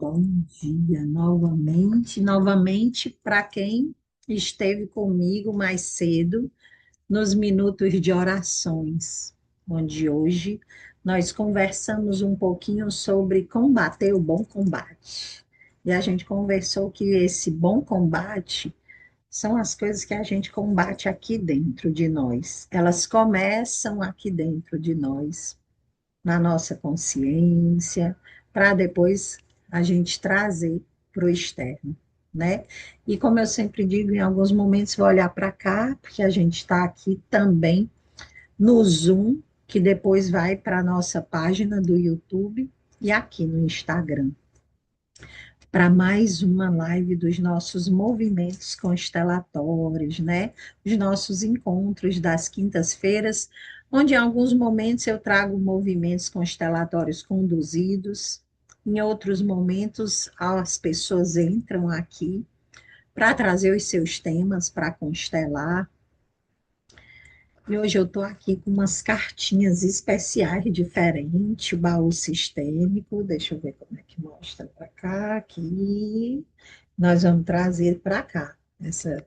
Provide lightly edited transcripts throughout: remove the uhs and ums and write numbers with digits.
Bom dia novamente para quem esteve comigo mais cedo nos minutos de orações, onde hoje nós conversamos um pouquinho sobre combater o bom combate. E a gente conversou que esse bom combate são as coisas que a gente combate aqui dentro de nós. Elas começam aqui dentro de nós, na nossa consciência, para depois a gente trazer para o externo, né? E como eu sempre digo, em alguns momentos vou olhar para cá, porque a gente está aqui também no Zoom, que depois vai para a nossa página do YouTube e aqui no Instagram, para mais uma live dos nossos movimentos constelatórios, né? Os nossos encontros das quintas-feiras, onde em alguns momentos eu trago movimentos constelatórios conduzidos, em outros momentos as pessoas entram aqui para trazer os seus temas para constelar. E hoje eu estou aqui com umas cartinhas especiais diferentes, o baú sistêmico, deixa eu ver como é que mostra para cá, aqui. Nós vamos trazer para cá essa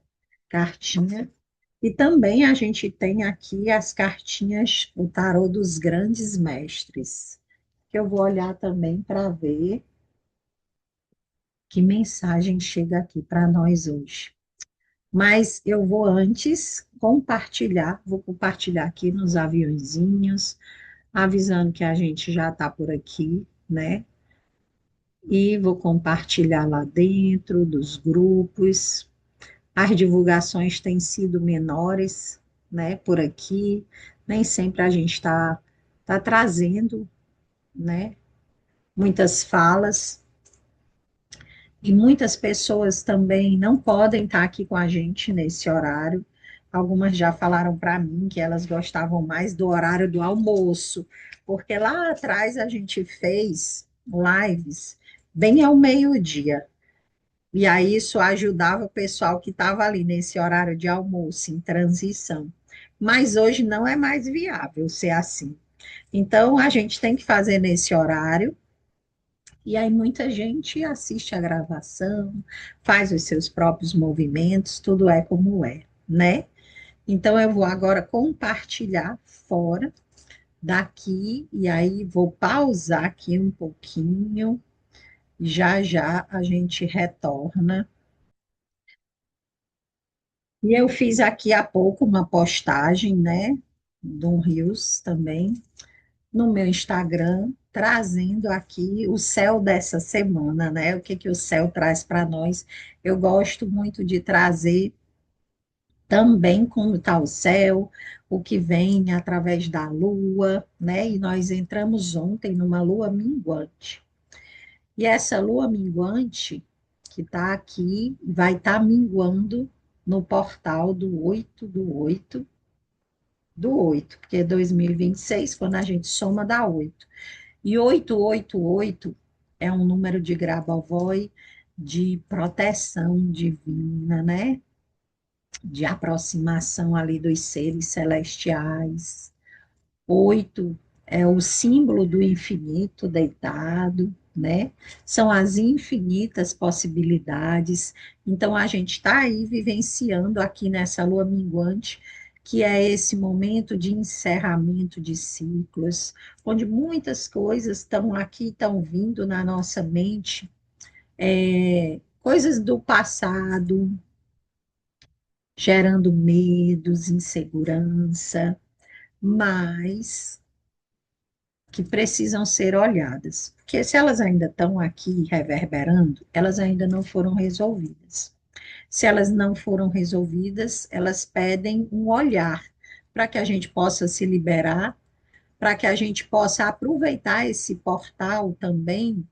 cartinha. E também a gente tem aqui as cartinhas, o tarô dos grandes mestres, que eu vou olhar também para ver que mensagem chega aqui para nós hoje. Mas eu vou antes compartilhar, vou compartilhar aqui nos aviãozinhos, avisando que a gente já está por aqui, né? E vou compartilhar lá dentro dos grupos. As divulgações têm sido menores, né, por aqui, nem sempre a gente tá trazendo, né, muitas falas, e muitas pessoas também não podem estar aqui com a gente nesse horário. Algumas já falaram para mim que elas gostavam mais do horário do almoço, porque lá atrás a gente fez lives bem ao meio-dia. E aí isso ajudava o pessoal que estava ali nesse horário de almoço, em transição. Mas hoje não é mais viável ser assim. Então a gente tem que fazer nesse horário, e aí muita gente assiste a gravação, faz os seus próprios movimentos, tudo é como é, né? Então eu vou agora compartilhar fora daqui, e aí vou pausar aqui um pouquinho, já já a gente retorna. E eu fiz aqui há pouco uma postagem, né, de um Reels também, no meu Instagram, trazendo aqui o céu dessa semana, né, o que que o céu traz para nós. Eu gosto muito de trazer também como está o céu, o que vem através da lua, né, e nós entramos ontem numa lua minguante. E essa lua minguante, que está aqui, vai estar minguando no portal do 8 do 8, porque é 2026, quando a gente soma, dá 8. E 888 é um número de Grabovoi, de proteção divina, né? De aproximação ali dos seres celestiais. 8 é o símbolo do infinito deitado, né? São as infinitas possibilidades. Então, a gente está aí vivenciando aqui nessa lua minguante, que é esse momento de encerramento de ciclos, onde muitas coisas estão aqui, estão vindo na nossa mente, coisas do passado, gerando medos, insegurança, mas que precisam ser olhadas, porque se elas ainda estão aqui reverberando, elas ainda não foram resolvidas. Se elas não foram resolvidas, elas pedem um olhar para que a gente possa se liberar, para que a gente possa aproveitar esse portal também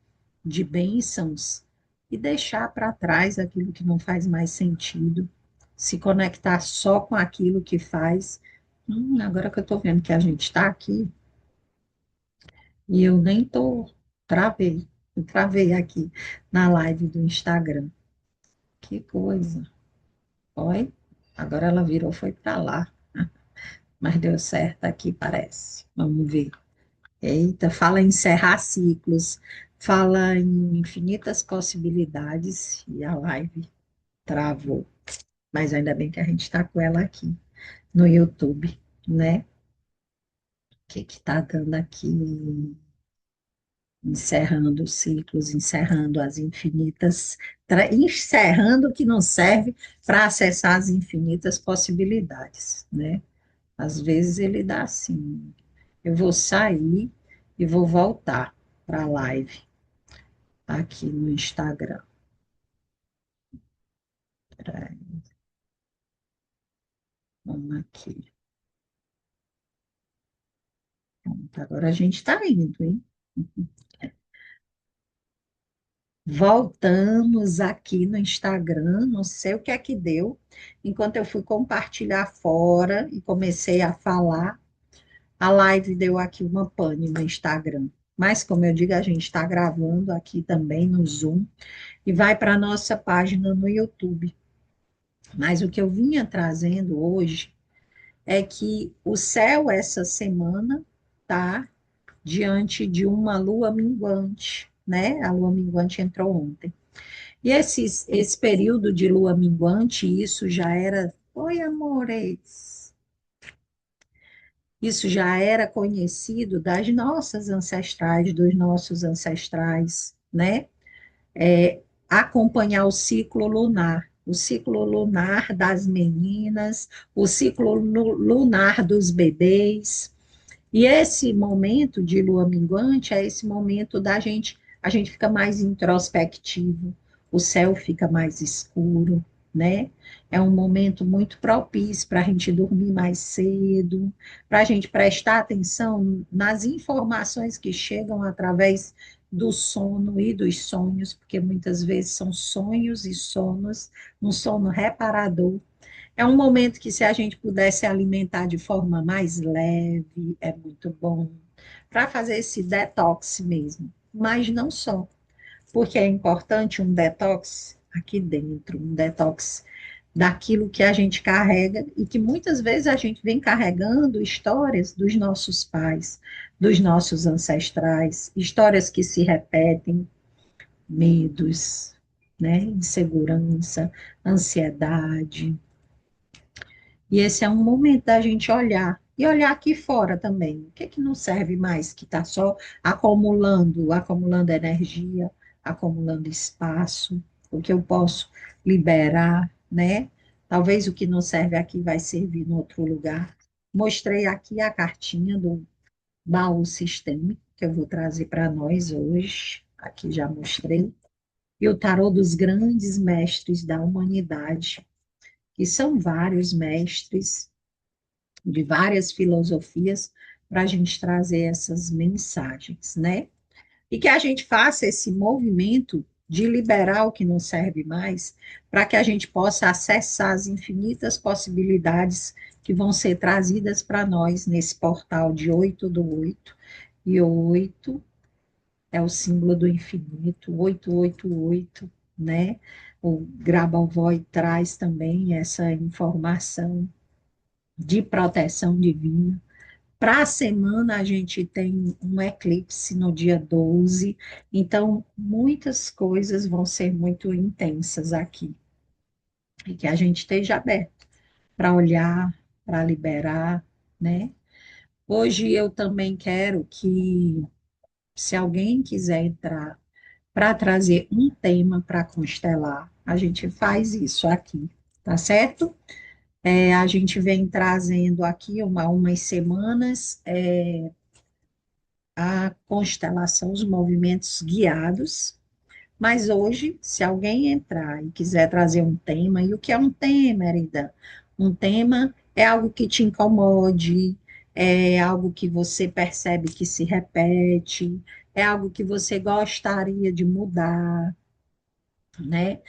de bênçãos e deixar para trás aquilo que não faz mais sentido, se conectar só com aquilo que faz. Agora que eu estou vendo que a gente está aqui, e eu nem tô, travei, travei aqui na live do Instagram. Que coisa. Oi? Agora ela virou, foi para lá, mas deu certo aqui, parece. Vamos ver. Eita, fala em encerrar ciclos, Fala em infinitas possibilidades e a live travou. Mas ainda bem que a gente está com ela aqui no YouTube, né? O que que tá dando aqui? Encerrando ciclos, encerrando as infinitas, encerrando o que não serve para acessar as infinitas possibilidades, né? Às vezes ele dá assim, eu vou sair e vou voltar para a live aqui no Instagram. Peraí, vamos aqui. Pronto, agora a gente está indo, hein? Voltamos aqui no Instagram, não sei o que é que deu. Enquanto eu fui compartilhar fora e comecei a falar, a live deu aqui uma pane no Instagram. Mas, como eu digo, a gente está gravando aqui também no Zoom e vai para a nossa página no YouTube. Mas o que eu vinha trazendo hoje é que o céu essa semana está diante de uma lua minguante, né? A lua minguante entrou ontem. E esse período de lua minguante, isso já era. Oi, amores! Isso já era conhecido das nossas ancestrais, dos nossos ancestrais, né? Acompanhar o ciclo lunar das meninas, o ciclo lunar dos bebês. E esse momento de lua minguante é esse momento da gente, a gente fica mais introspectivo, o céu fica mais escuro, né? É um momento muito propício para a gente dormir mais cedo, para a gente prestar atenção nas informações que chegam através do sono e dos sonhos, porque muitas vezes são sonhos e sonos, um sono reparador é um momento que, se a gente pudesse alimentar de forma mais leve, é muito bom, para fazer esse detox mesmo. Mas não só, porque é importante um detox aqui dentro, um detox daquilo que a gente carrega e que muitas vezes a gente vem carregando histórias dos nossos pais, dos nossos ancestrais, histórias que se repetem, medos, né, insegurança, ansiedade. E esse é um momento da gente olhar. E olhar aqui fora também. O que é que não serve mais, que está só acumulando energia, acumulando espaço, o que eu posso liberar, né? Talvez o que não serve aqui vai servir em outro lugar. Mostrei aqui a cartinha do baú sistêmico, que eu vou trazer para nós hoje. Aqui já mostrei. E o tarô dos grandes mestres da humanidade, que são vários mestres de várias filosofias para a gente trazer essas mensagens, né? E que a gente faça esse movimento de liberar o que não serve mais, para que a gente possa acessar as infinitas possibilidades que vão ser trazidas para nós nesse portal de 8 do 8. E 8 é o símbolo do infinito, 888, né? O Grabovoi traz também essa informação de proteção divina. Para a semana, a gente tem um eclipse no dia 12, então muitas coisas vão ser muito intensas aqui. E que a gente esteja aberto para olhar, para liberar, né? Hoje eu também quero que, se alguém quiser entrar para trazer um tema para constelar, a gente faz isso aqui, tá certo? A gente vem trazendo aqui umas semanas a constelação, os movimentos guiados, mas hoje, se alguém entrar e quiser trazer um tema, e o que é um tema, Erida? Um tema é algo que te incomode, é algo que você percebe que se repete, é algo que você gostaria de mudar, né?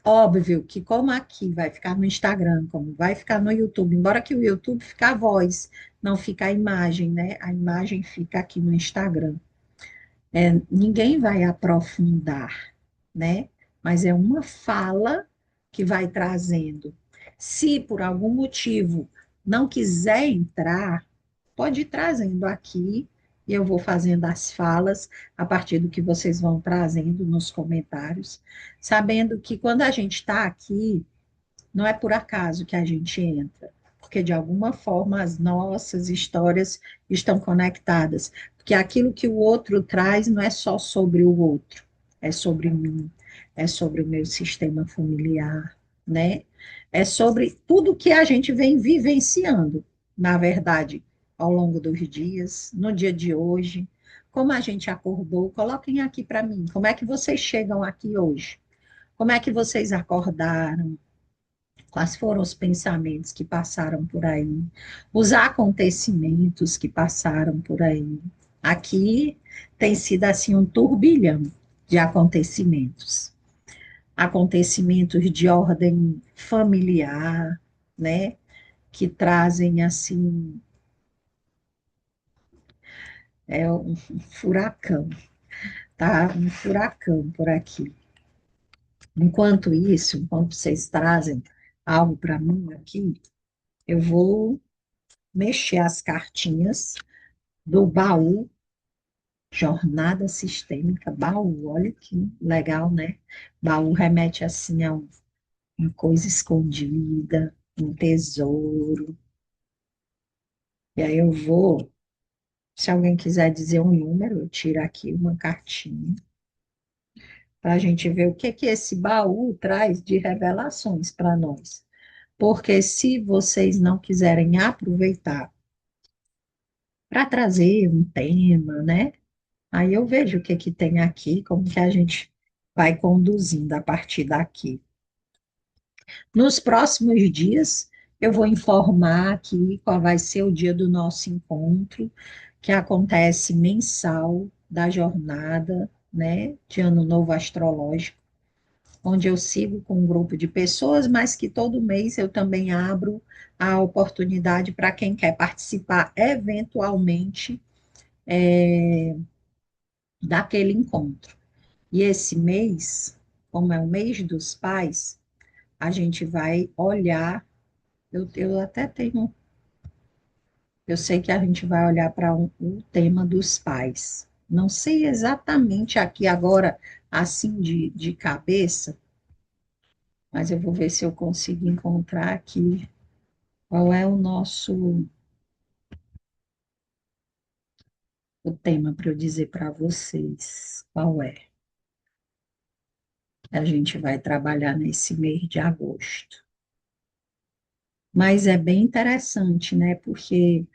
Óbvio que como aqui vai ficar no Instagram, como vai ficar no YouTube, embora que o YouTube fica a voz, não fica a imagem, né? A imagem fica aqui no Instagram. Ninguém vai aprofundar, né? Mas é uma fala que vai trazendo. Se por algum motivo não quiser entrar, pode ir trazendo aqui e eu vou fazendo as falas a partir do que vocês vão trazendo nos comentários, sabendo que quando a gente está aqui, não é por acaso que a gente entra, porque de alguma forma as nossas histórias estão conectadas, porque aquilo que o outro traz não é só sobre o outro, é sobre mim, é sobre o meu sistema familiar, né? É sobre tudo que a gente vem vivenciando, na verdade, ao longo dos dias, no dia de hoje, como a gente acordou, coloquem aqui para mim, como é que vocês chegam aqui hoje? Como é que vocês acordaram? Quais foram os pensamentos que passaram por aí, os acontecimentos que passaram por aí. Aqui tem sido assim um turbilhão de acontecimentos. Acontecimentos de ordem familiar, né, que trazem assim um furacão, tá? Um furacão por aqui. Enquanto isso, enquanto vocês trazem algo para mim aqui, eu vou mexer as cartinhas do baú, jornada sistêmica, baú, olha que legal, né? Baú remete assim a uma coisa escondida, um tesouro. E aí eu vou, se alguém quiser dizer um número, eu tiro aqui uma cartinha para a gente ver o que que esse baú traz de revelações para nós. Porque se vocês não quiserem aproveitar para trazer um tema, né? Aí eu vejo o que que tem aqui, como que a gente vai conduzindo a partir daqui. Nos próximos dias, eu vou informar aqui qual vai ser o dia do nosso encontro, que acontece mensal da jornada, né, de Ano Novo Astrológico, onde eu sigo com um grupo de pessoas, mas que todo mês eu também abro a oportunidade para quem quer participar eventualmente daquele encontro. E esse mês, como é o mês dos pais, a gente vai olhar. Eu até tenho. Eu sei que a gente vai olhar para o tema dos pais. Não sei exatamente aqui agora, assim de cabeça, mas eu vou ver se eu consigo encontrar aqui qual é o tema para eu dizer para vocês. Qual é? A gente vai trabalhar nesse mês de agosto. Mas é bem interessante, né? Porque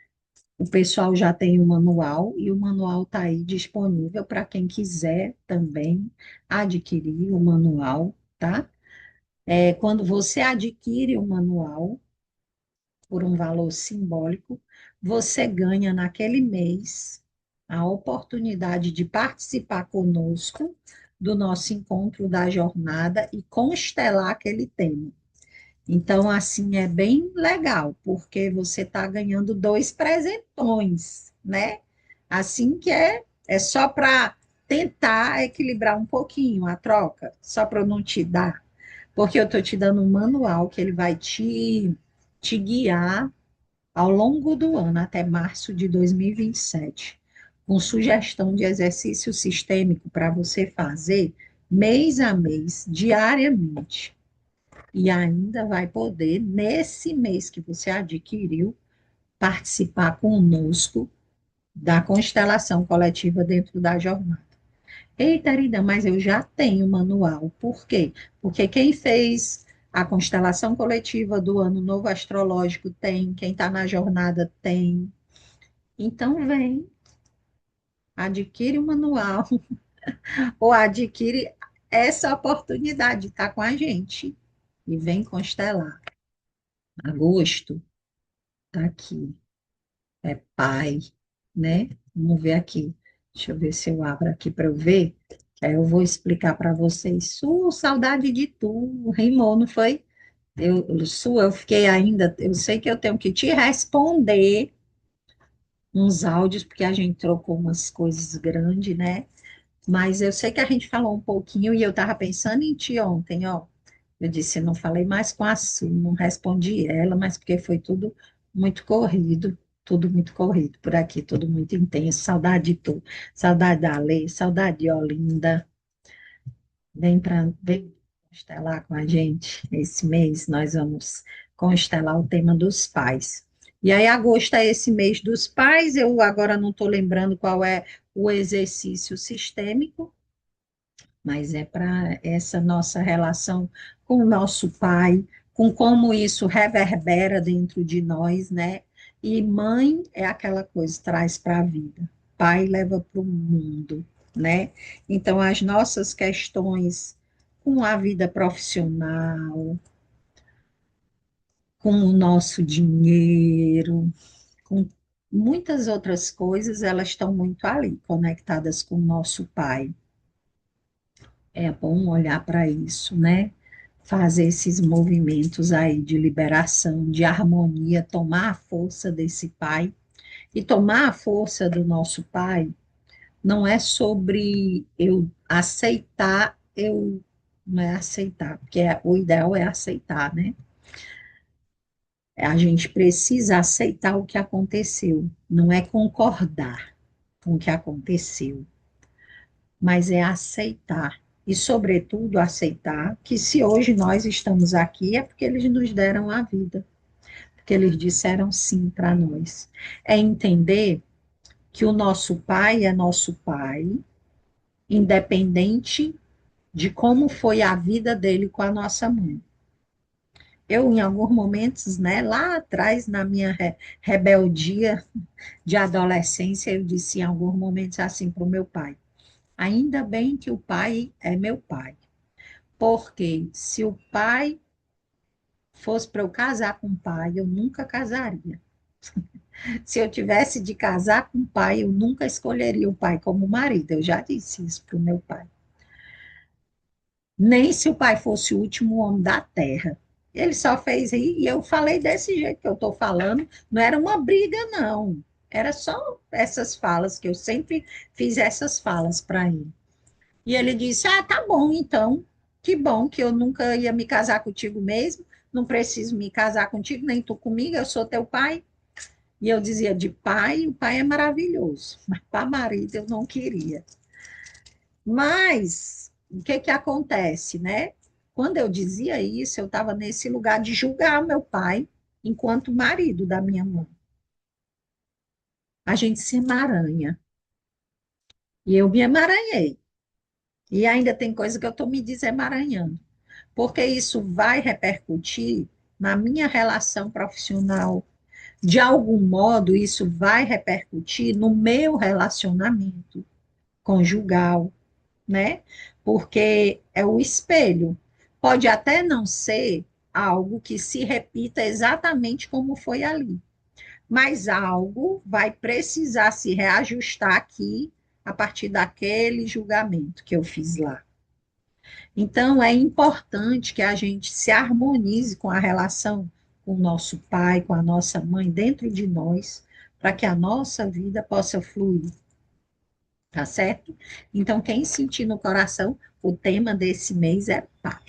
o pessoal já tem o manual e o manual está aí disponível para quem quiser também adquirir o manual, tá? Quando você adquire o manual por um valor simbólico, você ganha naquele mês a oportunidade de participar conosco do nosso encontro da jornada e constelar aquele tema. Então, assim, é bem legal, porque você está ganhando dois presentões, né? Assim que é só para tentar equilibrar um pouquinho a troca, só para eu não te dar, porque eu estou te dando um manual que ele vai te guiar ao longo do ano, até março de 2027, com sugestão de exercício sistêmico para você fazer mês a mês, diariamente e ainda vai poder, nesse mês que você adquiriu, participar conosco da constelação coletiva dentro da jornada. Eita, Arida, mas eu já tenho o manual. Por quê? Porque quem fez a constelação coletiva do Ano Novo Astrológico tem, quem está na jornada tem. Então, vem, adquire o manual ou adquire essa oportunidade de estar com a gente e vem constelar. Agosto, tá aqui. É pai, né? Vamos ver aqui. Deixa eu ver se eu abro aqui para eu ver. Aí eu vou explicar para vocês. Saudade de tu. Rimou, não foi? Eu fiquei ainda. Eu sei que eu tenho que te responder uns áudios, porque a gente trocou umas coisas grandes, né? Mas eu sei que a gente falou um pouquinho e eu estava pensando em ti ontem, ó. Eu disse, eu não falei mais com a Su, não respondi ela, mas porque foi tudo muito corrido. Tudo muito corrido por aqui, tudo muito intenso. Saudade de tu, saudade da Lei, saudade de Olinda. Vem constelar com a gente. Esse mês nós vamos constelar o tema dos pais. E aí, agosto é esse mês dos pais. Eu agora não estou lembrando qual é o exercício sistêmico, mas é para essa nossa relação com o nosso pai, com como isso reverbera dentro de nós, né? E mãe é aquela coisa, traz para a vida, pai leva para o mundo, né? Então, as nossas questões com a vida profissional, com o nosso dinheiro, com muitas outras coisas, elas estão muito ali, conectadas com o nosso pai. É bom olhar para isso, né? Fazer esses movimentos aí de liberação, de harmonia, tomar a força desse pai. E tomar a força do nosso pai não é sobre eu aceitar, eu não é aceitar, porque o ideal é aceitar, né? A gente precisa aceitar o que aconteceu, não é concordar com o que aconteceu, mas é aceitar. E, sobretudo, aceitar que se hoje nós estamos aqui é porque eles nos deram a vida, porque eles disseram sim para nós. É entender que o nosso pai é nosso pai, independente de como foi a vida dele com a nossa mãe. Eu, em alguns momentos, né, lá atrás, na minha rebeldia de adolescência, eu disse em alguns momentos assim para o meu pai: ainda bem que o pai é meu pai. Porque se o pai fosse para eu casar com o pai, eu nunca casaria. Se eu tivesse de casar com o pai, eu nunca escolheria o pai como marido. Eu já disse isso para o meu pai. Nem se o pai fosse o último homem da terra. Ele só fez rir e eu falei desse jeito que eu estou falando. Não era uma briga, não. Era só essas falas que eu sempre fiz essas falas para ele. E ele disse: ah, tá bom, então. Que bom que eu nunca ia me casar contigo mesmo. Não preciso me casar contigo, nem tu comigo, eu sou teu pai. E eu dizia: de pai, o pai é maravilhoso, mas para marido eu não queria. Mas o que que acontece, né? Quando eu dizia isso, eu estava nesse lugar de julgar meu pai enquanto marido da minha mãe. A gente se emaranha. E eu me emaranhei. E ainda tem coisa que eu estou me desemaranhando. Porque isso vai repercutir na minha relação profissional. De algum modo, isso vai repercutir no meu relacionamento conjugal, né? Porque é o espelho. Pode até não ser algo que se repita exatamente como foi ali, mas algo vai precisar se reajustar aqui a partir daquele julgamento que eu fiz lá. Então, é importante que a gente se harmonize com a relação com o nosso pai, com a nossa mãe dentro de nós, para que a nossa vida possa fluir, tá certo? Então, quem sentir no coração, o tema desse mês é pai,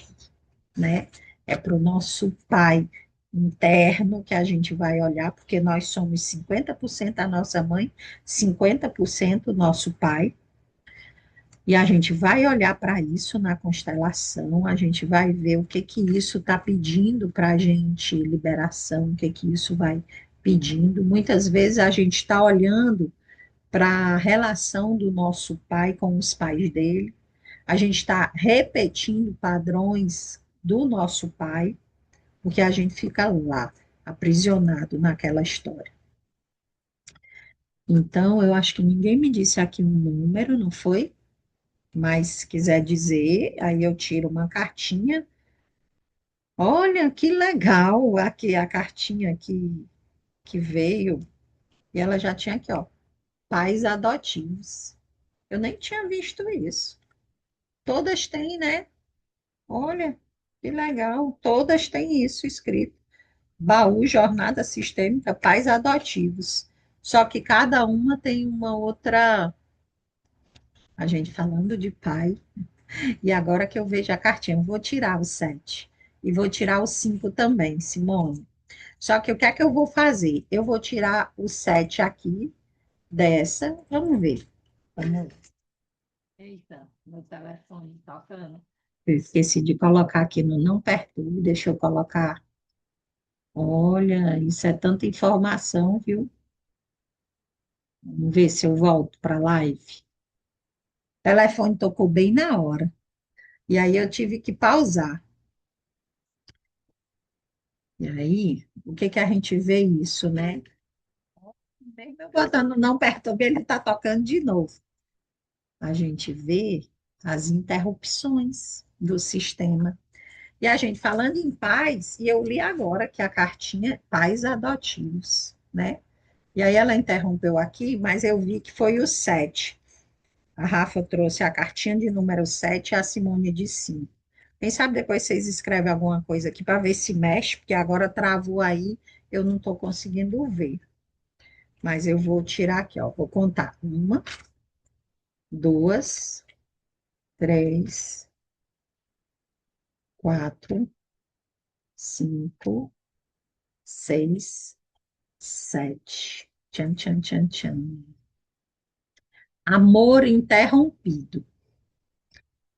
né? É para o nosso pai interno que a gente vai olhar, porque nós somos 50% a nossa mãe, 50% nosso pai. E a gente vai olhar para isso na constelação, a gente vai ver o que que isso está pedindo para a gente, liberação, o que que isso vai pedindo. Muitas vezes a gente está olhando para a relação do nosso pai com os pais dele, a gente está repetindo padrões do nosso pai, porque a gente fica lá, aprisionado naquela história. Então, eu acho que ninguém me disse aqui um número, não foi? Mas se quiser dizer, aí eu tiro uma cartinha. Olha que legal, aqui a cartinha que veio, e ela já tinha aqui, ó, pais adotivos. Eu nem tinha visto isso. Todas têm, né? Olha, que legal, todas têm isso escrito. Baú Jornada Sistêmica Pais Adotivos. Só que cada uma tem uma outra. A gente falando de pai. E agora que eu vejo a cartinha, eu vou tirar o 7 e vou tirar o 5 também, Simone. Só que o que é que eu vou fazer? Eu vou tirar o 7 aqui dessa. Vamos ver. Vamos ver. Eita, meu telefone tocando. Eu esqueci de colocar aqui no não perturbe. Deixa eu colocar. Olha, isso é tanta informação, viu? Vamos ver se eu volto para a live. O telefone tocou bem na hora. E aí eu tive que pausar. E aí, o que que a gente vê isso, né? Mesmo eu botando não perturbe, ele está tocando de novo. A gente vê as interrupções do sistema. E a gente falando em pais, e eu li agora que a cartinha é pais adotivos, né? E aí ela interrompeu aqui, mas eu vi que foi o 7. A Rafa trouxe a cartinha de número 7 e a Simone de 5. Quem sabe depois vocês escrevem alguma coisa aqui para ver se mexe, porque agora travou aí, eu não estou conseguindo ver. Mas eu vou tirar aqui, ó. Vou contar. Uma, duas, três, quatro, cinco, seis, sete. Tchan, tchan, tchan, tchan. Amor interrompido.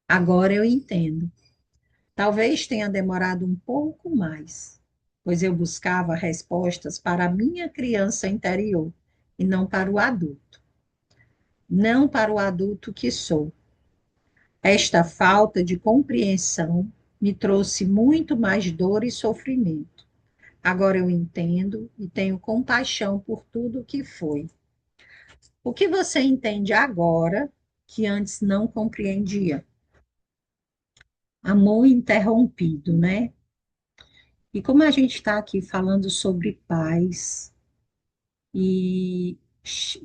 Agora eu entendo. Talvez tenha demorado um pouco mais, pois eu buscava respostas para a minha criança interior e não para o adulto. Não para o adulto que sou. Esta falta de compreensão me trouxe muito mais dor e sofrimento. Agora eu entendo e tenho compaixão por tudo o que foi. O que você entende agora que antes não compreendia? Amor interrompido, né? E como a gente está aqui falando sobre paz, e,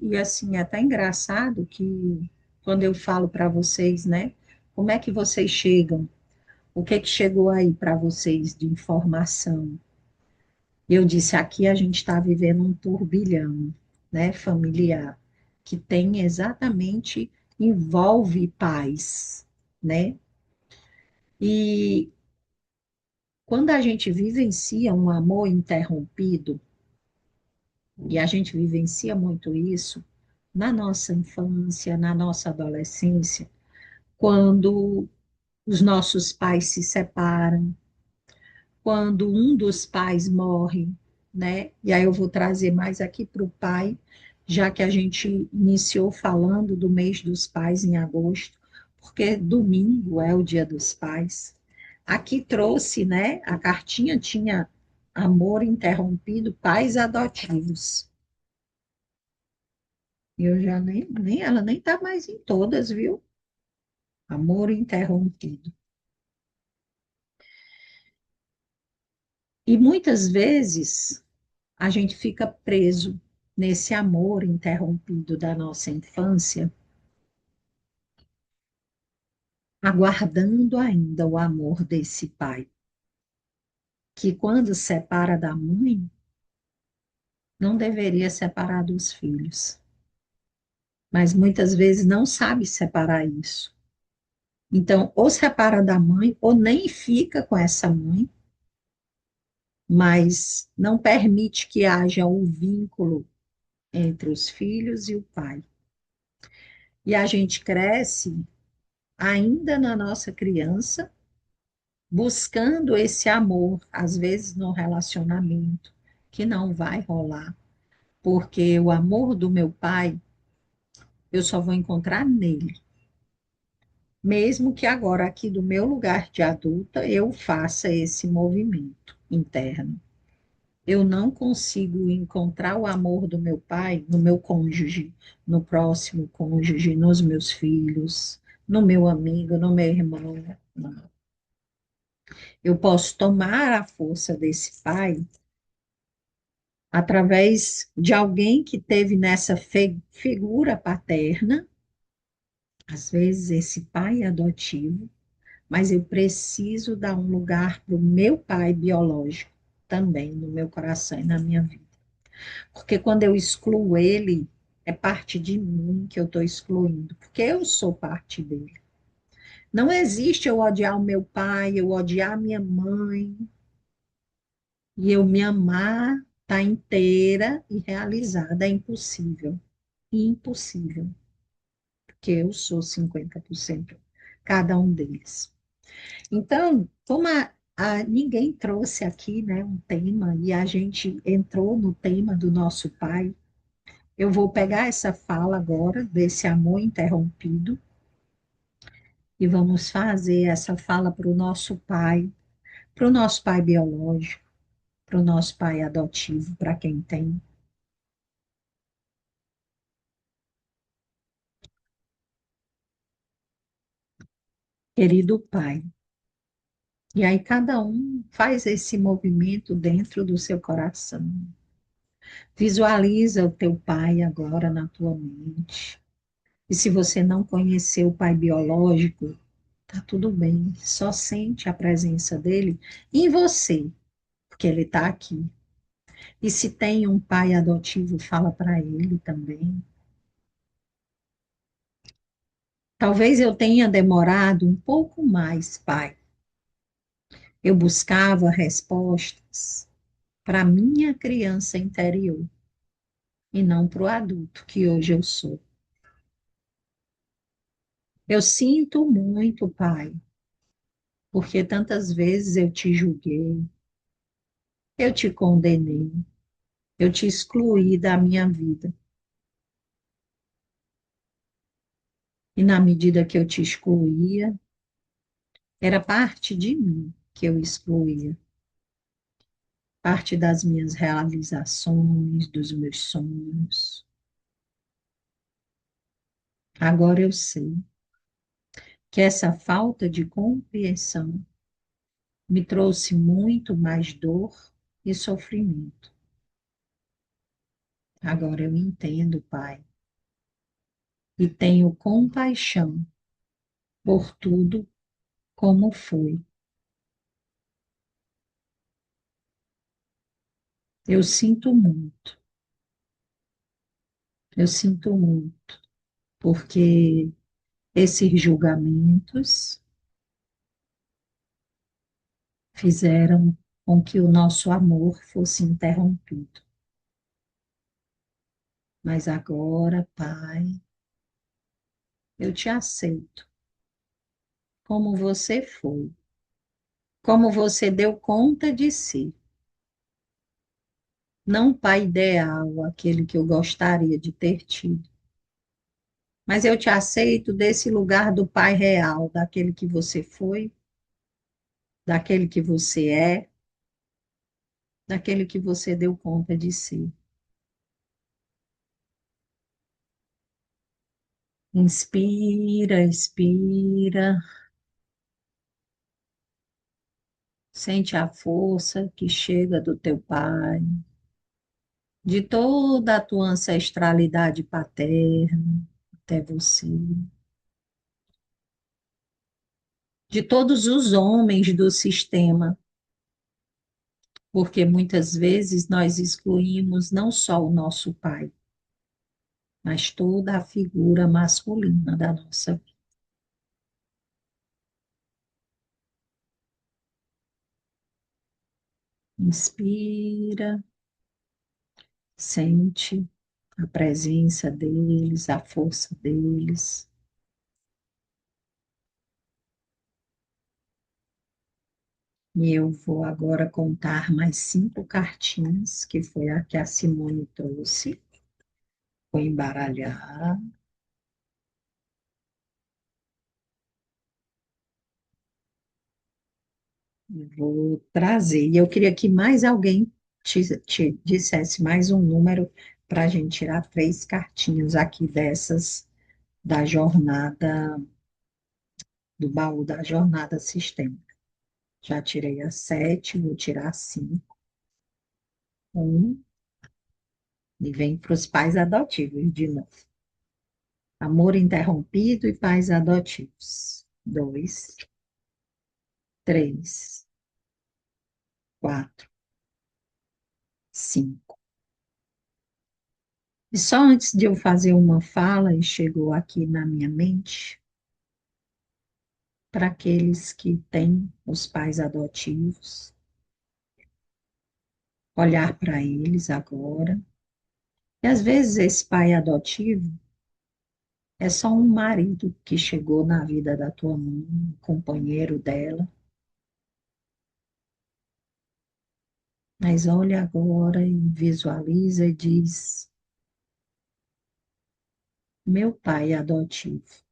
e assim, é até engraçado que quando eu falo para vocês, né? Como é que vocês chegam? O que que chegou aí para vocês de informação? Eu disse, aqui a gente está vivendo um turbilhão, né, familiar, que tem exatamente, envolve paz, né? E quando a gente vivencia um amor interrompido, e a gente vivencia muito isso na nossa infância, na nossa adolescência, quando os nossos pais se separam, quando um dos pais morre, né? E aí eu vou trazer mais aqui para o pai, já que a gente iniciou falando do mês dos pais em agosto, porque domingo é o dia dos pais. Aqui trouxe, né? A cartinha tinha amor interrompido, pais adotivos. E eu já ela nem está mais em todas, viu? Amor interrompido. E muitas vezes a gente fica preso nesse amor interrompido da nossa infância, aguardando ainda o amor desse pai, que quando separa da mãe, não deveria separar dos filhos, mas muitas vezes não sabe separar isso. Então, ou separa da mãe, ou nem fica com essa mãe, mas não permite que haja um vínculo entre os filhos e o pai. E a gente cresce ainda na nossa criança, buscando esse amor, às vezes no relacionamento, que não vai rolar, porque o amor do meu pai eu só vou encontrar nele. Mesmo que agora, aqui do meu lugar de adulta, eu faça esse movimento interno. Eu não consigo encontrar o amor do meu pai no meu cônjuge, no próximo cônjuge, nos meus filhos, no meu amigo, no meu irmão. Não. Eu posso tomar a força desse pai através de alguém que teve nessa figura paterna, às vezes esse pai adotivo, mas eu preciso dar um lugar para o meu pai biológico também no meu coração e na minha vida. Porque quando eu excluo ele, é parte de mim que eu estou excluindo, porque eu sou parte dele. Não existe eu odiar o meu pai, eu odiar a minha mãe. e eu me amar, tá inteira e realizada. É impossível. Impossível, porque eu sou 50% cada um deles. Então, como ninguém trouxe aqui, né, um tema e a gente entrou no tema do nosso pai, eu vou pegar essa fala agora, desse amor interrompido, e vamos fazer essa fala para o nosso pai biológico, para o nosso pai adotivo, para quem tem. Querido pai. E aí cada um faz esse movimento dentro do seu coração. Visualiza o teu pai agora na tua mente. E se você não conhecer o pai biológico, tá tudo bem. Só sente a presença dele em você, porque ele está aqui. E se tem um pai adotivo, fala para ele também. Talvez eu tenha demorado um pouco mais, pai. Eu buscava respostas para minha criança interior e não para o adulto que hoje eu sou. Eu sinto muito, pai, porque tantas vezes eu te julguei, eu te condenei, eu te excluí da minha vida. E na medida que eu te excluía, era parte de mim que eu excluía, parte das minhas realizações, dos meus sonhos. Agora eu sei que essa falta de compreensão me trouxe muito mais dor e sofrimento. Agora eu entendo, Pai, e tenho compaixão por tudo como foi. Eu sinto muito, eu sinto muito, porque esses julgamentos fizeram com que o nosso amor fosse interrompido. Mas agora, Pai, eu te aceito como você foi, como você deu conta de si. Não o pai ideal, aquele que eu gostaria de ter tido, mas eu te aceito desse lugar do pai real, daquele que você foi, daquele que você é, daquele que você deu conta de si. Inspira, expira, sente a força que chega do teu pai, de toda a tua ancestralidade paterna até você, de todos os homens do sistema, porque muitas vezes nós excluímos não só o nosso pai, mas toda a figura masculina da nossa vida. Inspira, sente a presença deles, a força deles. E eu vou agora contar mais 5 cartinhas, que foi a que a Simone trouxe. Vou embaralhar, vou trazer. E eu queria que mais alguém te dissesse mais um número para a gente tirar 3 cartinhas aqui dessas da jornada, do baú da jornada sistêmica. Já tirei a 7, vou tirar a 5. Um, e vem para os pais adotivos de novo. Amor interrompido e pais adotivos. 2, 3, 4, 5. E só antes de eu fazer uma fala, e chegou aqui na minha mente, para aqueles que têm os pais adotivos, olhar para eles agora. E às vezes esse pai adotivo é só um marido que chegou na vida da tua mãe, um companheiro dela. Mas olha agora e visualiza e diz: meu pai adotivo,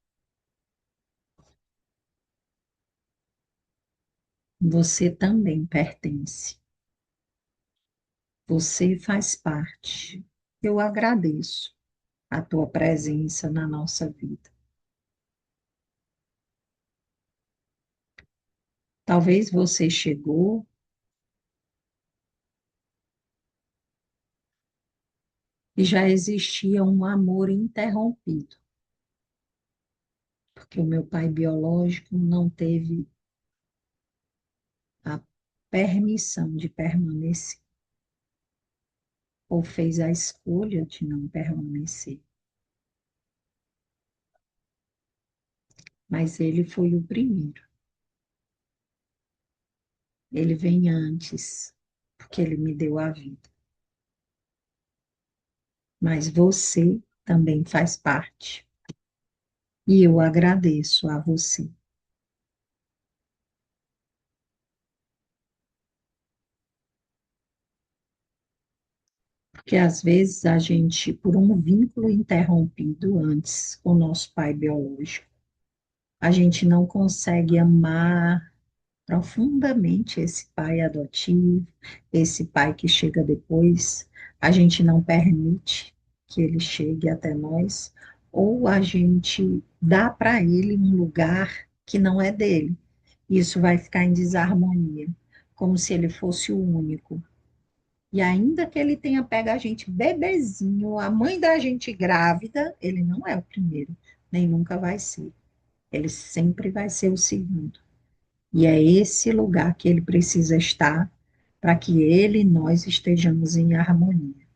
você também pertence. Você faz parte. Eu agradeço a tua presença na nossa vida. Talvez você chegou e já existia um amor interrompido, porque o meu pai biológico não teve a permissão de permanecer, ou fez a escolha de não permanecer. Mas ele foi o primeiro. Ele vem antes, porque ele me deu a vida. Mas você também faz parte. E eu agradeço a você. Porque às vezes a gente, por um vínculo interrompido antes com o nosso pai biológico, a gente não consegue amar profundamente esse pai adotivo, esse pai que chega depois, a gente não permite que ele chegue até nós, ou a gente dá para ele um lugar que não é dele. Isso vai ficar em desarmonia, como se ele fosse o único. E ainda que ele tenha pego a gente bebezinho, a mãe da gente grávida, ele não é o primeiro, nem nunca vai ser. Ele sempre vai ser o segundo. E é esse lugar que ele precisa estar para que ele e nós estejamos em harmonia.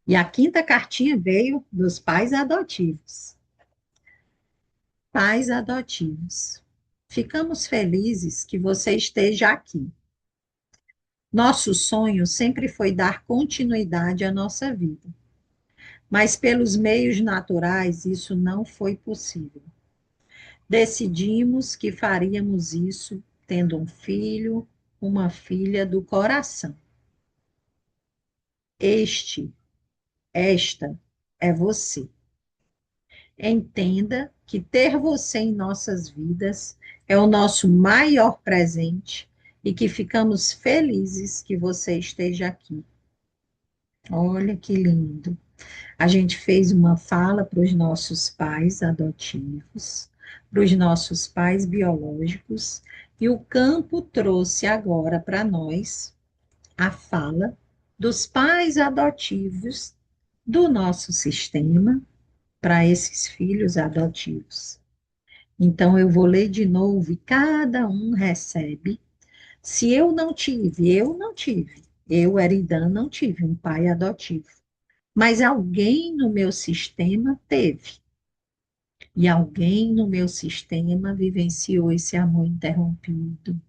E a quinta cartinha veio dos pais adotivos. Pais adotivos. Ficamos felizes que você esteja aqui. Nosso sonho sempre foi dar continuidade à nossa vida, mas pelos meios naturais isso não foi possível. Decidimos que faríamos isso tendo um filho, uma filha do coração. Este, esta é você. Entenda que ter você em nossas vidas é o nosso maior presente e que ficamos felizes que você esteja aqui. Olha que lindo. A gente fez uma fala para os nossos pais adotivos, para os nossos pais biológicos, e o campo trouxe agora para nós a fala dos pais adotivos do nosso sistema para esses filhos adotivos. Então, eu vou ler de novo e cada um recebe. Se eu não tive. Eu, Eridan, não tive um pai adotivo. Mas alguém no meu sistema teve. E alguém no meu sistema vivenciou esse amor interrompido.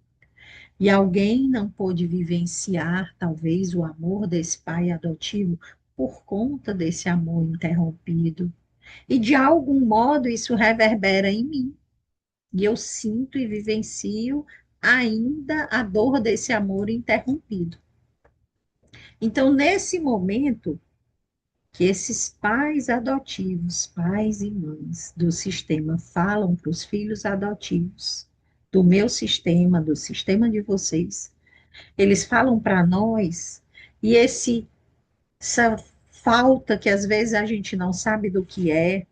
E alguém não pôde vivenciar, talvez, o amor desse pai adotivo por conta desse amor interrompido. E de algum modo isso reverbera em mim. E eu sinto e vivencio ainda a dor desse amor interrompido. Então, nesse momento, que esses pais adotivos, pais e mães do sistema, falam para os filhos adotivos, do meu sistema, do sistema de vocês, eles falam para nós, e essa falta que às vezes a gente não sabe do que é,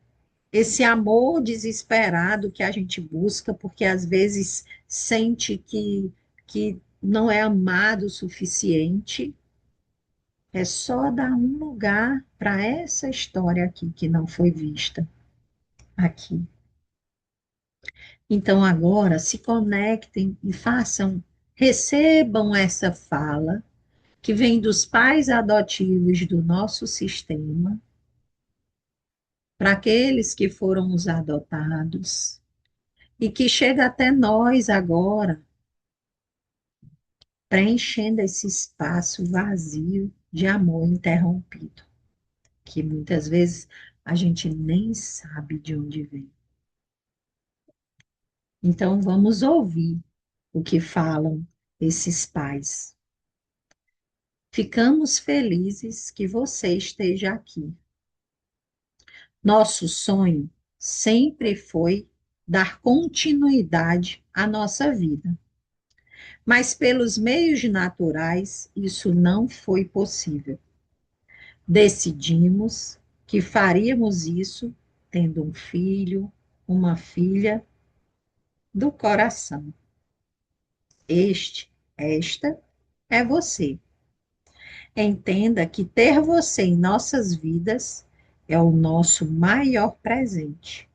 esse amor desesperado que a gente busca, porque às vezes sente que não é amado o suficiente, é só dar um lugar para essa história aqui que não foi vista aqui. Então agora se conectem e façam, recebam essa fala que vem dos pais adotivos do nosso sistema, para aqueles que foram os adotados e que chega até nós agora preenchendo esse espaço vazio de amor interrompido, que muitas vezes a gente nem sabe de onde vem. Então, vamos ouvir o que falam esses pais. Ficamos felizes que você esteja aqui. Nosso sonho sempre foi dar continuidade à nossa vida, mas pelos meios naturais isso não foi possível. Decidimos que faríamos isso tendo um filho, uma filha do coração. Esta é você. Entenda que ter você em nossas vidas é o nosso maior presente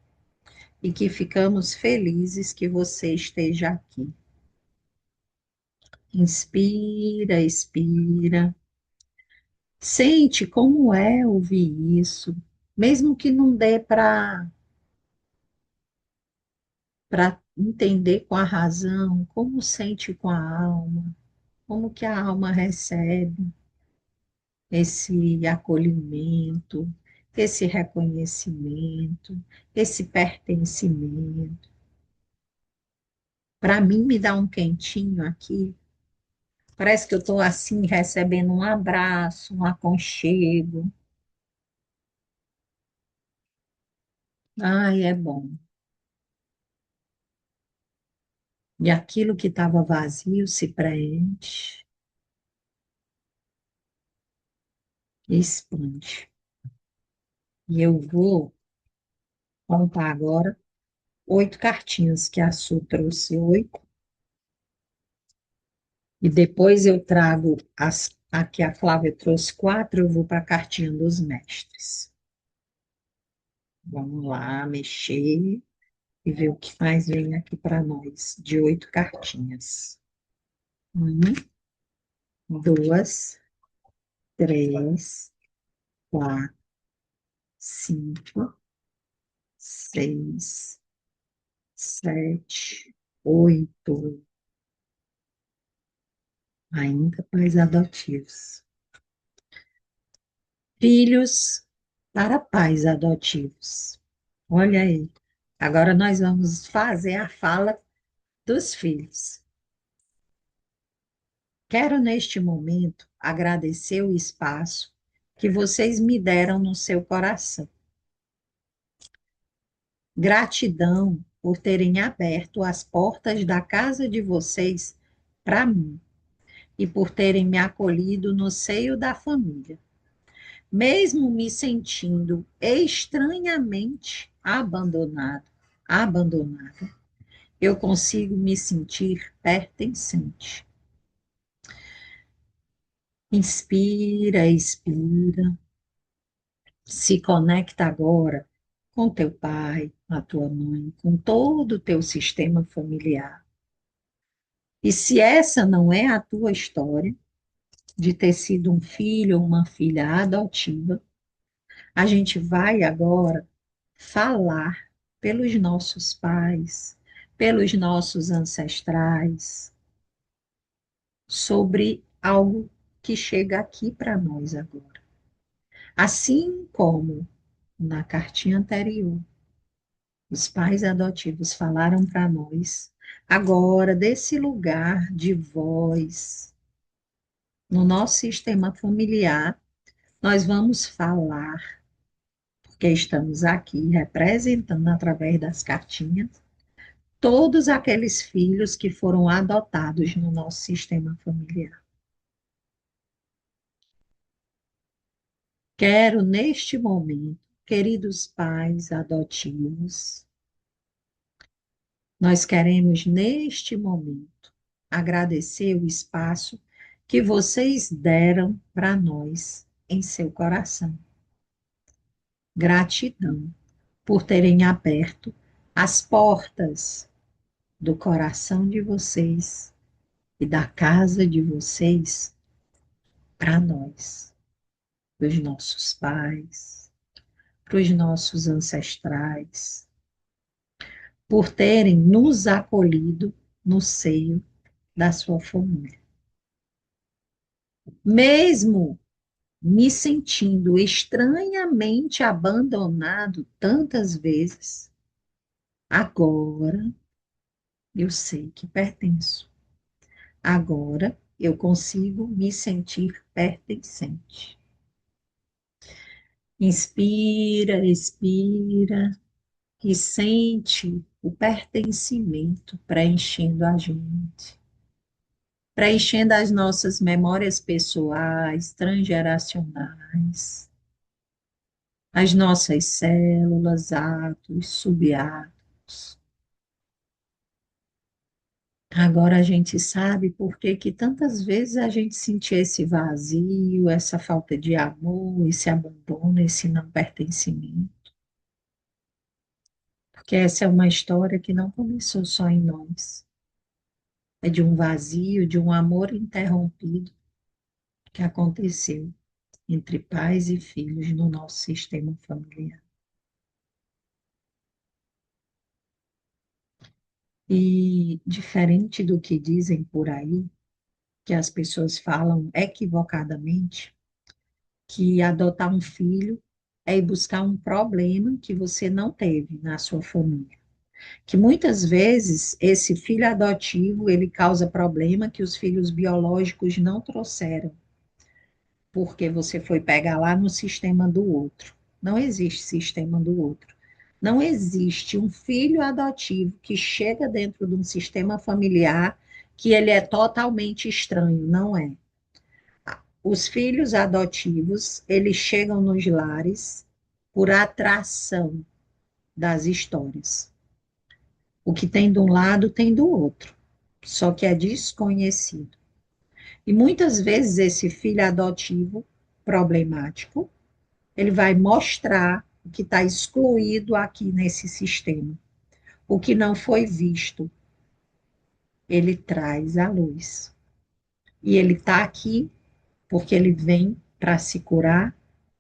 e que ficamos felizes que você esteja aqui. Inspira, expira. Sente como é ouvir isso, mesmo que não dê para entender com a razão, como sente com a alma, como que a alma recebe esse acolhimento, esse reconhecimento, esse pertencimento. Para mim, me dá um quentinho aqui. Parece que eu estou assim, recebendo um abraço, um aconchego. Ai, é bom. E aquilo que estava vazio se preenche e expande. E eu vou contar agora 8 cartinhas que a Su trouxe 8. E depois eu trago aqui a Flávia trouxe 4, eu vou para a cartinha dos mestres. Vamos lá, mexer e ver o que mais vem aqui para nós, de 8 cartinhas. Uma, duas, três, quatro, cinco, seis, sete, oito. Ainda pais adotivos. Filhos para pais adotivos. Olha aí. Agora nós vamos fazer a fala dos filhos. Quero, neste momento, agradecer o espaço que vocês me deram no seu coração. Gratidão por terem aberto as portas da casa de vocês para mim e por terem me acolhido no seio da família. Mesmo me sentindo estranhamente abandonada, eu consigo me sentir pertencente. Inspira, expira, se conecta agora com teu pai, a tua mãe, com todo o teu sistema familiar. E se essa não é a tua história, de ter sido um filho ou uma filha adotiva, a gente vai agora falar pelos nossos pais, pelos nossos ancestrais, sobre algo que chega aqui para nós agora. Assim como na cartinha anterior, os pais adotivos falaram para nós, agora, desse lugar de voz, no nosso sistema familiar, nós vamos falar, porque estamos aqui representando através das cartinhas, todos aqueles filhos que foram adotados no nosso sistema familiar. Quero, neste momento, queridos pais adotivos, nós queremos, neste momento, agradecer o espaço que vocês deram para nós em seu coração. Gratidão por terem aberto as portas do coração de vocês e da casa de vocês para nós, para os nossos pais, para os nossos ancestrais, por terem nos acolhido no seio da sua família. Mesmo me sentindo estranhamente abandonado tantas vezes, agora eu sei que pertenço. Agora eu consigo me sentir pertencente. Inspira, expira e sente o pertencimento preenchendo a gente, preenchendo as nossas memórias pessoais, transgeracionais, as nossas células, átomos, subatos. Agora a gente sabe por que que tantas vezes a gente sentia esse vazio, essa falta de amor, esse abandono, esse não pertencimento. Porque essa é uma história que não começou só em nós. É de um vazio, de um amor interrompido que aconteceu entre pais e filhos no nosso sistema familiar. E diferente do que dizem por aí, que as pessoas falam equivocadamente, que adotar um filho é ir buscar um problema que você não teve na sua família. Que muitas vezes esse filho adotivo, ele causa problema que os filhos biológicos não trouxeram, porque você foi pegar lá no sistema do outro. Não existe sistema do outro. Não existe um filho adotivo que chega dentro de um sistema familiar que ele é totalmente estranho, não é. Os filhos adotivos, eles chegam nos lares por atração das histórias. O que tem de um lado tem do outro, só que é desconhecido. E muitas vezes esse filho adotivo problemático, ele vai mostrar o que está excluído aqui nesse sistema. O que não foi visto, ele traz à luz. E ele está aqui porque ele vem para se curar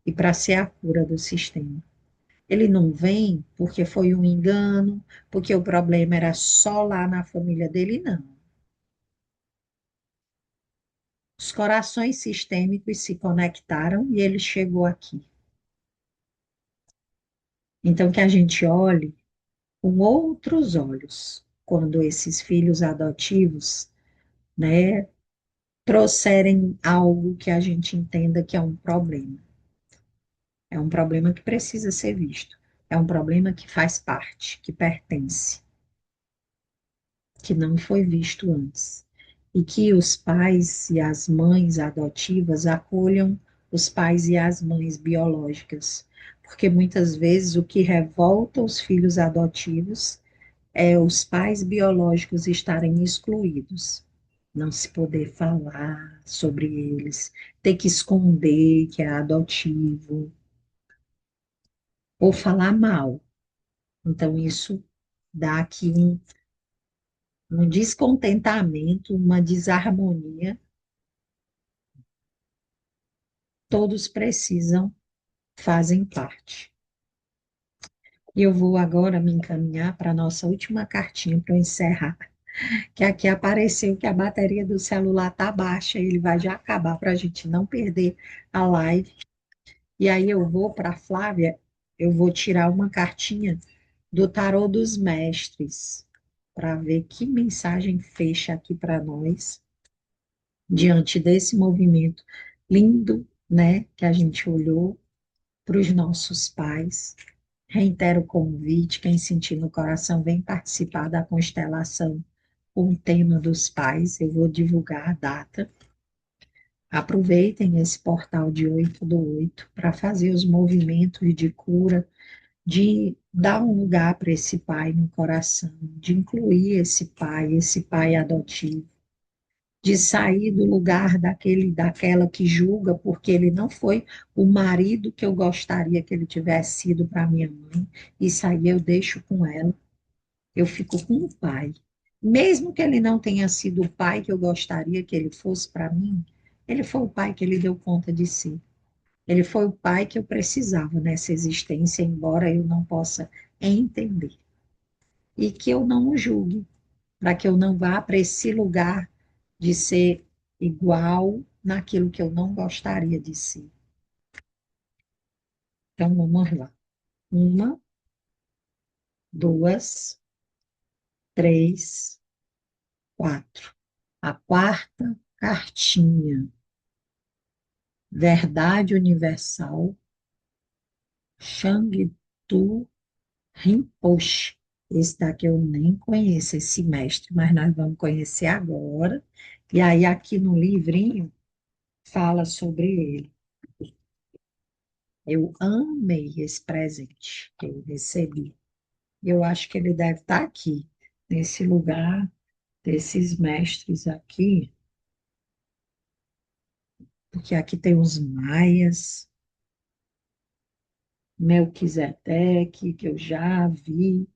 e para ser a cura do sistema. Ele não vem porque foi um engano, porque o problema era só lá na família dele, não. Os corações sistêmicos se conectaram e ele chegou aqui. Então, que a gente olhe com outros olhos quando esses filhos adotivos, né, trouxerem algo que a gente entenda que é um problema. É um problema que precisa ser visto. É um problema que faz parte, que pertence, que não foi visto antes. E que os pais e as mães adotivas acolham os pais e as mães biológicas. Porque muitas vezes o que revolta os filhos adotivos é os pais biológicos estarem excluídos, não se poder falar sobre eles, ter que esconder que é adotivo, ou falar mal. Então, isso dá aqui um descontentamento, uma desarmonia. Todos precisam, fazem parte. E eu vou agora me encaminhar para a nossa última cartinha para eu encerrar, que aqui apareceu que a bateria do celular está baixa, ele vai já acabar para a gente não perder a live. E aí eu vou para a Flávia, eu vou tirar uma cartinha do Tarô dos Mestres, para ver que mensagem fecha aqui para nós, diante desse movimento lindo, né, que a gente olhou para os nossos pais. Reitero o convite, quem sentir no coração, vem participar da constelação com o tema dos pais, eu vou divulgar a data. Aproveitem esse portal de 8/8 para fazer os movimentos de cura, de dar um lugar para esse pai no coração, de incluir esse pai adotivo, de sair do lugar daquela que julga, porque ele não foi o marido que eu gostaria que ele tivesse sido para minha mãe. Isso aí eu deixo com ela. Eu fico com o pai. Mesmo que ele não tenha sido o pai que eu gostaria que ele fosse para mim, ele foi o pai que ele deu conta de si. Ele foi o pai que eu precisava nessa existência, embora eu não possa entender. E que eu não o julgue, para que eu não vá para esse lugar de ser igual naquilo que eu não gostaria de ser. Então, vamos lá. Uma, duas, três, quatro. A quarta cartinha, Verdade Universal, Shangtu Rinpoche. Esse daqui eu nem conheço, esse mestre, mas nós vamos conhecer agora. E aí, aqui no livrinho, fala sobre ele. Eu amei esse presente que eu recebi. Eu acho que ele deve estar aqui, nesse lugar desses mestres aqui, porque aqui tem os maias, Melquisedeque, que eu já vi,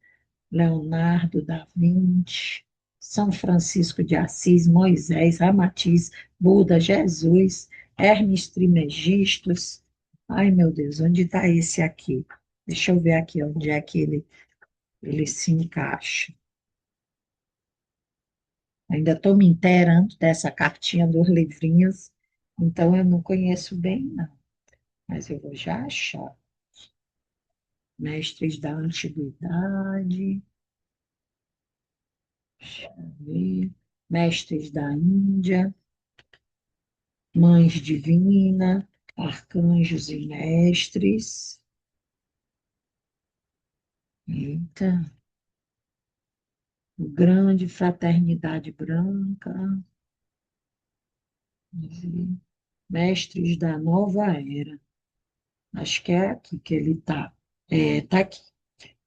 Leonardo da Vinci, São Francisco de Assis, Moisés, Ramatiz, Buda, Jesus, Hermes Trismegistus. Ai, meu Deus, onde está esse aqui? Deixa eu ver aqui onde é que ele se encaixa. Ainda estou me inteirando dessa cartinha dos livrinhos, então eu não conheço bem, não. Mas eu vou já achar. Mestres da Antiguidade, deixa eu ver. Mestres da Índia, Mães Divina, Arcanjos e Mestres. Eita, Grande Fraternidade Branca, Mestres da Nova Era. Acho que é aqui que ele está. É, está aqui.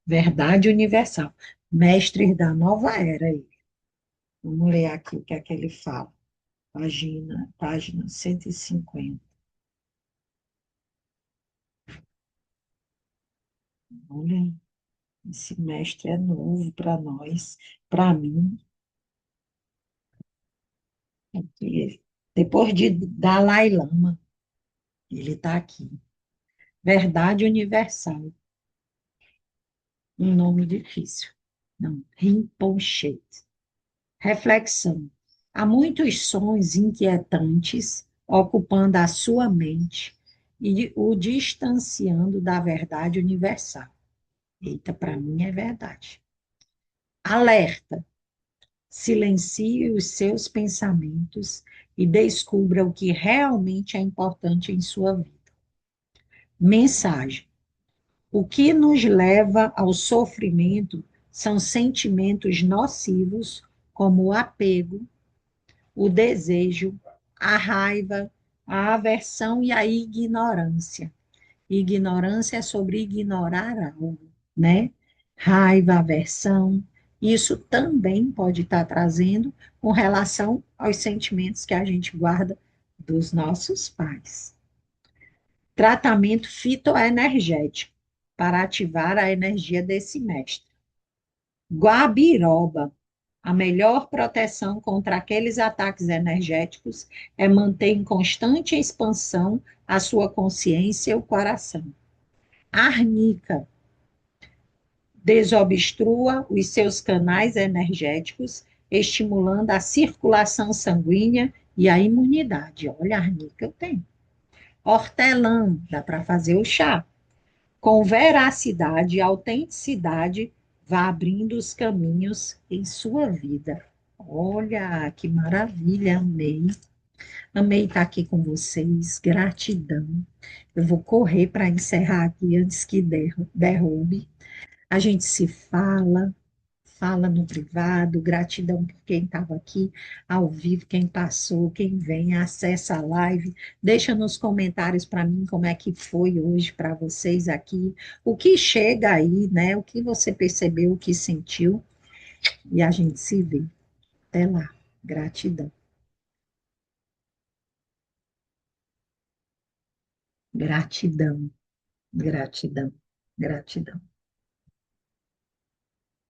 Verdade Universal. Mestres da Nova Era. Aí. Vamos ler aqui o que é que ele fala. Página 150. Olha, esse mestre é novo para nós, para mim. Porque depois de Dalai Lama, ele está aqui. Verdade Universal. Um nome difícil. Não, Rinpoche. Reflexão. Há muitos sons inquietantes ocupando a sua mente e o distanciando da verdade universal. Eita, para mim é verdade. Alerta. Silencie os seus pensamentos e descubra o que realmente é importante em sua vida. Mensagem: o que nos leva ao sofrimento são sentimentos nocivos, como o apego, o desejo, a raiva, a aversão e a ignorância. Ignorância é sobre ignorar algo, né? Raiva, aversão, isso também pode estar trazendo com relação aos sentimentos que a gente guarda dos nossos pais. Tratamento fitoenergético para ativar a energia desse mestre. Guabiroba. A melhor proteção contra aqueles ataques energéticos é manter em constante expansão a sua consciência e o coração. Arnica. Desobstrua os seus canais energéticos, estimulando a circulação sanguínea e a imunidade. Olha, a arnica eu tenho. Hortelã, dá para fazer o chá. Com veracidade e autenticidade, vá abrindo os caminhos em sua vida. Olha, que maravilha, amei. Amei estar aqui com vocês, gratidão. Eu vou correr para encerrar aqui antes que derrube. A gente se fala, fala no privado, gratidão por quem estava aqui ao vivo, quem passou, quem vem, acessa a live, deixa nos comentários para mim como é que foi hoje para vocês aqui, o que chega aí, né? O que você percebeu, o que sentiu, e a gente se vê. Até lá. Gratidão, gratidão, gratidão, gratidão.